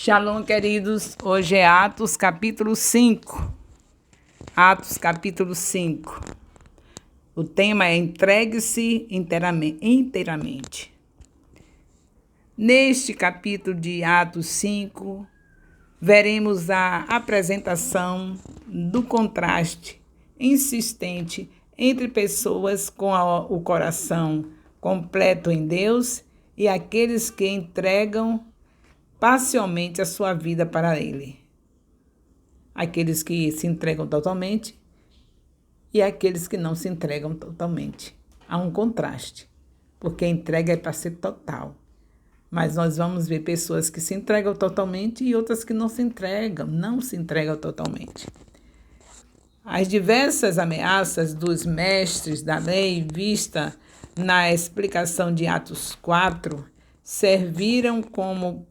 Shalom, queridos. Hoje é Atos capítulo 5. Atos capítulo 5. O tema é entregue-se inteiramente. Neste capítulo de Atos 5, veremos a apresentação do contraste insistente entre pessoas com o coração completo em Deus e aqueles que entregam parcialmente a sua vida para Ele. Aqueles que se entregam totalmente e aqueles que não se entregam totalmente. Há um contraste, porque a entrega é para ser total. Mas nós vamos ver pessoas que se entregam totalmente e outras que não se entregam totalmente. As diversas ameaças dos mestres da lei vista na explicação de Atos 4 serviram como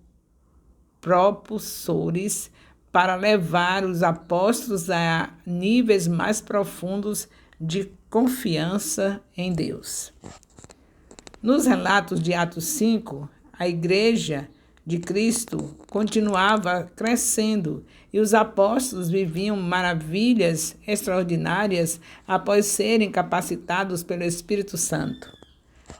propulsores para levar os apóstolos a níveis mais profundos de confiança em Deus. Nos relatos de Atos 5, a Igreja de Cristo continuava crescendo e os apóstolos viviam maravilhas extraordinárias após serem capacitados pelo Espírito Santo.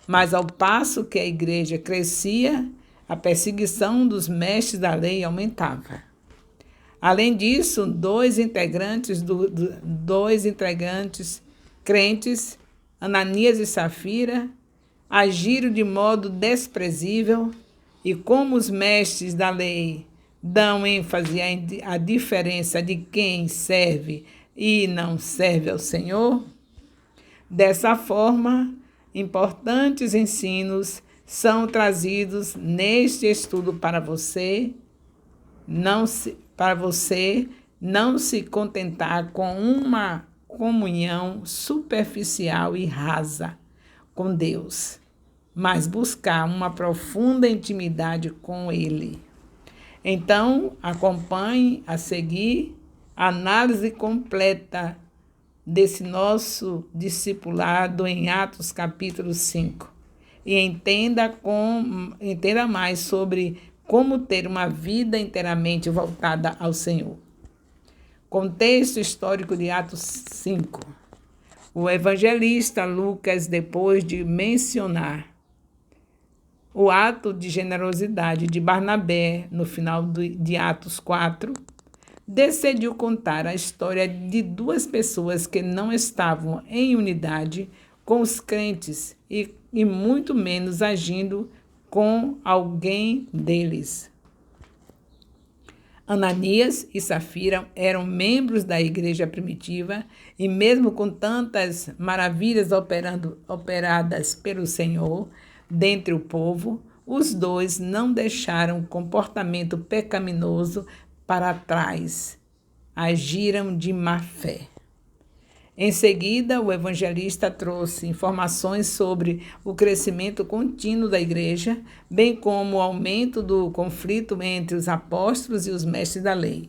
Mas ao passo que a Igreja crescia, a perseguição dos mestres da lei aumentava. Além disso, dois integrantes crentes, Ananias e Safira, agiram de modo desprezível e como os mestres da lei dão ênfase à diferença de quem serve e não serve ao Senhor, dessa forma, importantes ensinos são trazidos neste estudo para você não se contentar com uma comunhão superficial e rasa com Deus, mas buscar uma profunda intimidade com Ele. Então, acompanhe a seguir a análise completa desse nosso discipulado em Atos capítulo 5. E entenda mais sobre como ter uma vida inteiramente voltada ao Senhor. Contexto histórico de Atos 5. O evangelista Lucas, depois de mencionar o ato de generosidade de Barnabé no final de Atos 4, decidiu contar a história de duas pessoas que não estavam em unidade com os crentes e muito menos agindo com alguém deles. Ananias e Safira eram membros da igreja primitiva e mesmo com tantas maravilhas operadas pelo Senhor dentre o povo, os dois não deixaram comportamento pecaminoso para trás. Agiram de má fé. Em seguida, o evangelista trouxe informações sobre o crescimento contínuo da igreja, bem como o aumento do conflito entre os apóstolos e os mestres da lei.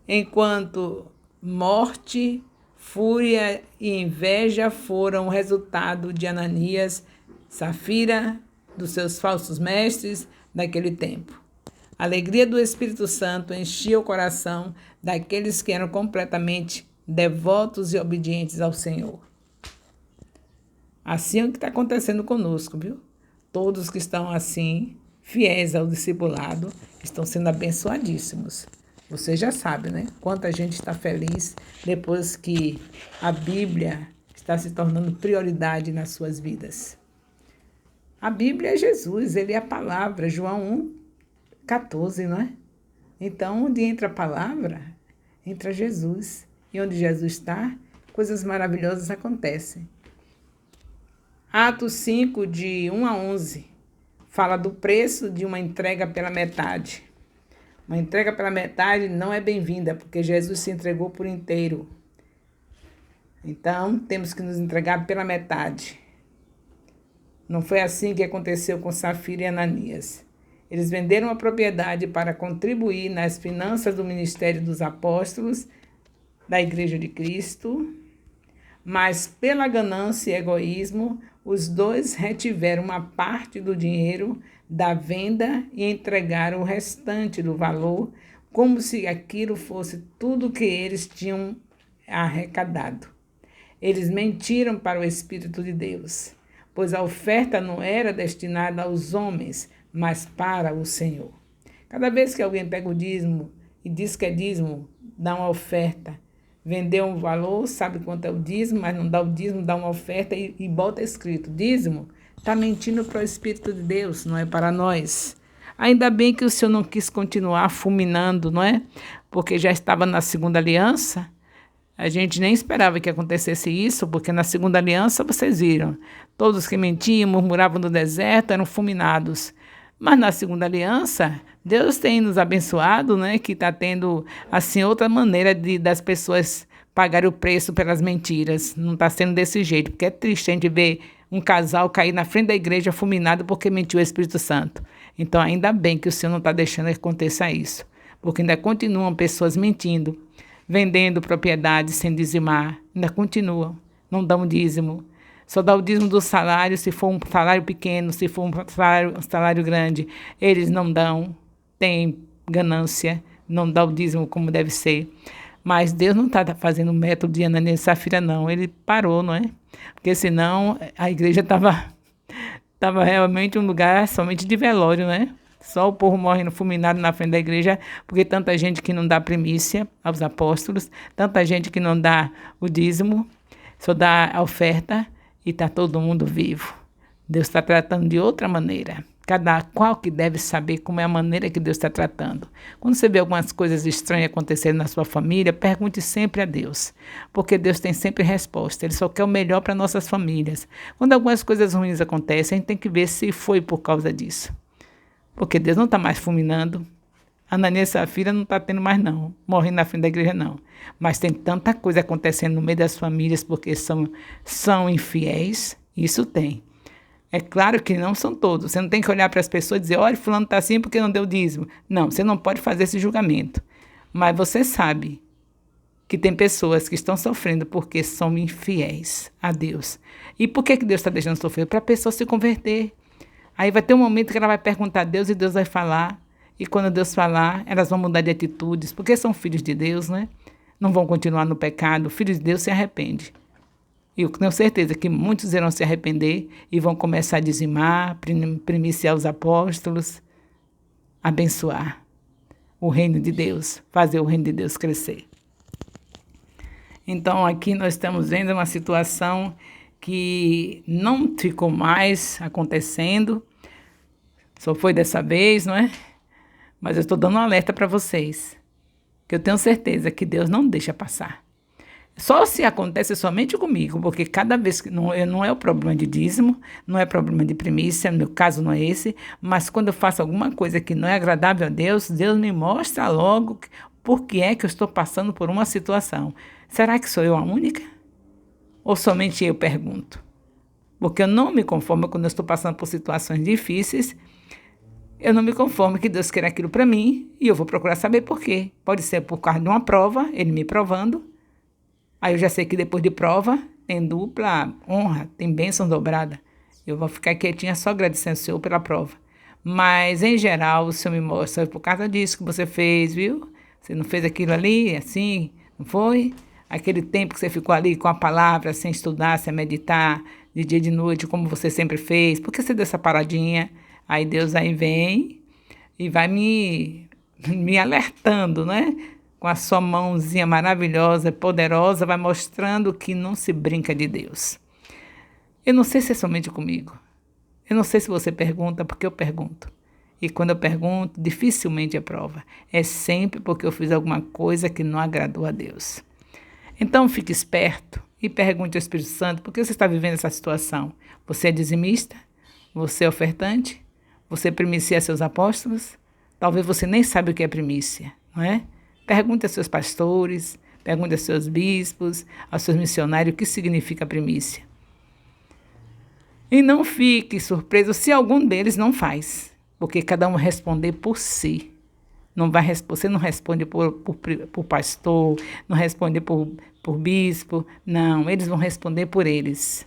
Enquanto morte, fúria e inveja foram o resultado de Ananias, Safira, dos seus falsos mestres daquele tempo. A alegria do Espírito Santo enchia o coração daqueles que eram completamente devotos e obedientes ao Senhor. Assim é o que está acontecendo conosco, viu? Todos que estão assim, fiéis ao discipulado, estão sendo abençoadíssimos. Você já sabe, né? Quanta gente está feliz depois que a Bíblia está se tornando prioridade nas suas vidas. A Bíblia é Jesus, Ele é a palavra, João 1,14, não é? Então, onde entra a palavra, entra Jesus. E onde Jesus está, coisas maravilhosas acontecem. Atos 5, de 1 a 11, fala do preço de uma entrega pela metade. Uma entrega pela metade não é bem-vinda, porque Jesus se entregou por inteiro. Então, temos que nos entregar pela metade. Não foi assim que aconteceu com Safira e Ananias. Eles venderam a propriedade para contribuir nas finanças do ministério dos apóstolos da Igreja de Cristo, mas pela ganância e egoísmo, Os dois retiveram uma parte do dinheiro da venda e entregaram o restante do valor, como se aquilo fosse tudo que eles tinham arrecadado. Eles mentiram para o Espírito de Deus, pois a oferta não era destinada aos homens, mas para o Senhor. Cada vez que alguém pega o dízimo e diz que é dízimo, dá uma oferta, vendeu um valor, sabe quanto é o dízimo, mas não dá o dízimo, dá uma oferta e bota escrito dízimo, está mentindo para o Espírito de Deus, não é para nós. Ainda bem que o Senhor não quis continuar fulminando, não é? Porque já estava na segunda aliança. A gente nem esperava que acontecesse isso, porque na segunda aliança, vocês viram, todos que mentiam, murmuravam no deserto, eram fulminados. Mas na segunda aliança, Deus tem nos abençoado, né? Que está tendo, assim, outra maneira das pessoas pagarem o preço pelas mentiras. Não está sendo desse jeito, porque é triste a gente ver um casal cair na frente da igreja fulminado porque mentiu o Espírito Santo. Então, ainda bem que o Senhor não está deixando que aconteça isso, porque ainda continuam pessoas mentindo, vendendo propriedades sem dizimar, ainda continuam, não dão dízimo. Só dá o dízimo do salário se for um salário pequeno, se for um salário grande. Eles não dão, tem ganância, não dá o dízimo como deve ser. Mas Deus não está fazendo o método de Ananias e Safira, não. Ele parou, não é? Porque senão a igreja estava realmente um lugar somente de velório, né? Só o povo morrendo fulminado na frente da igreja, porque tanta gente que não dá primícia aos apóstolos, tanta gente que não dá o dízimo, só dá a oferta e está todo mundo vivo. Deus está tratando de outra maneira. Cada qual que deve saber como é a maneira que Deus está tratando. Quando você vê algumas coisas estranhas acontecendo na sua família, pergunte sempre a Deus, porque Deus tem sempre resposta. Ele só quer o melhor para nossas famílias. Quando algumas coisas ruins acontecem, a gente tem que ver se foi por causa disso. Porque Deus não está mais fulminando. Ananias e Safira não está tendo mais, não. Morrendo na frente da igreja, não. Mas tem tanta coisa acontecendo no meio das famílias porque são infiéis. Isso tem. É claro que não são todos. Você não tem que olhar para as pessoas e dizer, olha, fulano está assim porque não deu dízimo. Não, você não pode fazer esse julgamento. Mas você sabe que tem pessoas que estão sofrendo porque são infiéis a Deus. E por que Deus está deixando sofrer? Para a pessoa se converter. Aí vai ter um momento que ela vai perguntar a Deus e Deus vai falar. E quando Deus falar, elas vão mudar de atitudes, porque são filhos de Deus, né? Não vão continuar no pecado. Filhos de Deus se arrepende. E eu tenho certeza que muitos irão se arrepender e vão começar a dizimar, primiciar os apóstolos, abençoar o reino de Deus, fazer o reino de Deus crescer. Então, aqui nós estamos vendo uma situação que não ficou mais acontecendo, só foi dessa vez, não é? Mas eu estou dando um alerta para vocês, que eu tenho certeza que Deus não deixa passar. Só se acontece somente comigo, porque cada vez que não é o problema de dízimo, não é problema de primícia, no meu caso não é esse, mas quando eu faço alguma coisa que não é agradável a Deus, Deus me mostra logo por que é que eu estou passando por uma situação. Será que sou eu a única? Ou somente eu pergunto? Porque eu não me conformo quando eu estou passando por situações difíceis. Eu não me conformo que Deus queira aquilo para mim e eu vou procurar saber por quê. Pode ser por causa de uma prova, Ele me provando. Aí eu já sei que depois de prova tem dupla honra, tem bênção dobrada. Eu vou ficar quietinha só agradecendo ao Senhor pela prova. Mas, em geral, o Senhor me mostra, por causa disso que você fez, viu? Você não fez aquilo ali, assim, não foi? Aquele tempo que você ficou ali com a palavra, sem estudar, sem meditar, de dia e de noite, como você sempre fez. Por que você deu essa paradinha? Aí Deus aí vem e vai me alertando, né? Com a sua mãozinha maravilhosa, poderosa, vai mostrando que não se brinca de Deus. Eu não sei se é somente comigo. Eu não sei se você pergunta, porque eu pergunto. E quando eu pergunto, dificilmente é prova. É sempre porque eu fiz alguma coisa que não agradou a Deus. Então fique esperto e pergunte ao Espírito Santo, por que você está vivendo essa situação? Você é dizimista? Você é ofertante? Você primicia seus apóstolos? Talvez você nem sabe o que é primícia, não é? Pergunte aos seus pastores, pergunte aos seus bispos, aos seus missionários o que significa primícia. E não fique surpreso se algum deles não faz, porque cada um vai responder por si. Você não responde por pastor, não responde por bispo, não, eles vão responder por eles.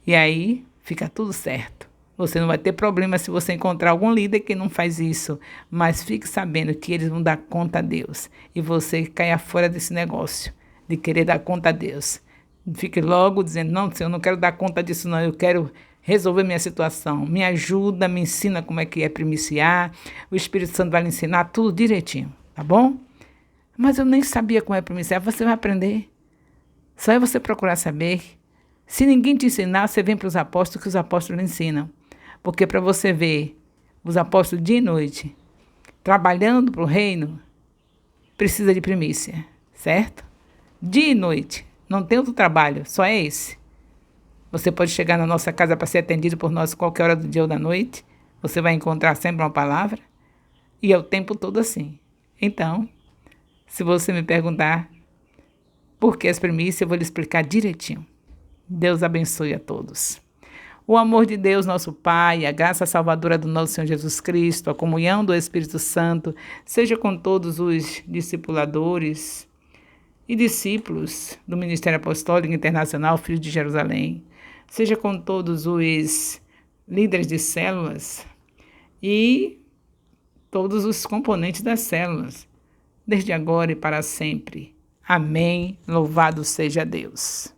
E aí fica tudo certo. Você não vai ter problema se você encontrar algum líder que não faz isso, mas fique sabendo que eles vão dar conta a Deus. E você caia fora desse negócio de querer dar conta a Deus. Fique logo dizendo, não, Senhor, eu não quero dar conta disso não, eu quero resolver minha situação. Me ajuda, me ensina como é que é primiciar. O Espírito Santo vai lhe ensinar tudo direitinho, tá bom? Mas eu nem sabia como é primiciar. Você vai aprender. Só é você procurar saber. Se ninguém te ensinar, você vem para os apóstolos, que os apóstolos lhe ensinam. Porque para você ver os apóstolos dia e noite, trabalhando para o reino, precisa de primícia, certo? Dia e noite. Não tem outro trabalho, só é esse. Você pode chegar na nossa casa para ser atendido por nós qualquer hora do dia ou da noite. Você vai encontrar sempre uma palavra. E é o tempo todo assim. Então, se você me perguntar por que as primícias, eu vou lhe explicar direitinho. Deus abençoe a todos. O amor de Deus, nosso Pai, a graça salvadora do nosso Senhor Jesus Cristo, a comunhão do Espírito Santo, seja com todos os discipuladores e discípulos do Ministério Apostólico Internacional Filhos de Jerusalém, seja com todos os líderes de células e todos os componentes das células, desde agora e para sempre. Amém. Louvado seja Deus.